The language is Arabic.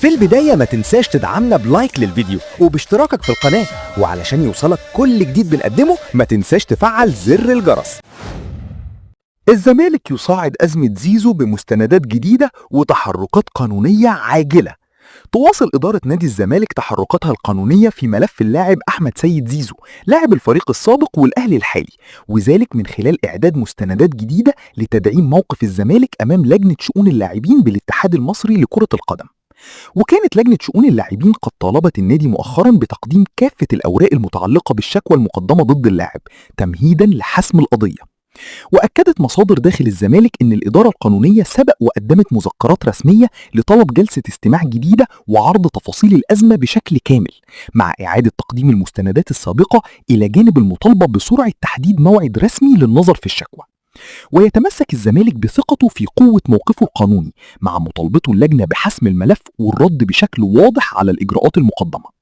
في البداية ما تنساش تدعمنا بلايك للفيديو وباشتراكك في القناة، وعلشان يوصلك كل جديد بنقدمه ما تنساش تفعل زر الجرس. الزمالك يصاعد أزمة زيزو بمستندات جديدة وتحركات قانونية عاجلة. تواصل إدارة نادي الزمالك تحركاتها القانونية في ملف اللاعب أحمد سيد زيزو لاعب الفريق السابق والأهلي الحالي، وذلك من خلال إعداد مستندات جديدة لتدعيم موقف الزمالك أمام لجنة شؤون اللاعبين بالاتحاد المصري لكرة القدم. وكانت لجنة شؤون اللاعبين قد طالبت النادي مؤخرا بتقديم كافة الأوراق المتعلقة بالشكوى المقدمة ضد اللاعب تمهيدا لحسم القضية. وأكدت مصادر داخل الزمالك إن الإدارة القانونية سبق وقدمت مذكرات رسمية لطلب جلسة استماع جديدة وعرض تفاصيل الأزمة بشكل كامل، مع إعادة تقديم المستندات السابقة إلى جانب المطالبة بسرعة تحديد موعد رسمي للنظر في الشكوى. ويتمسك الزمالك بثقته في قوة موقفه القانوني مع مطالبته اللجنة بحسم الملف والرد بشكل واضح على الإجراءات المقدمة.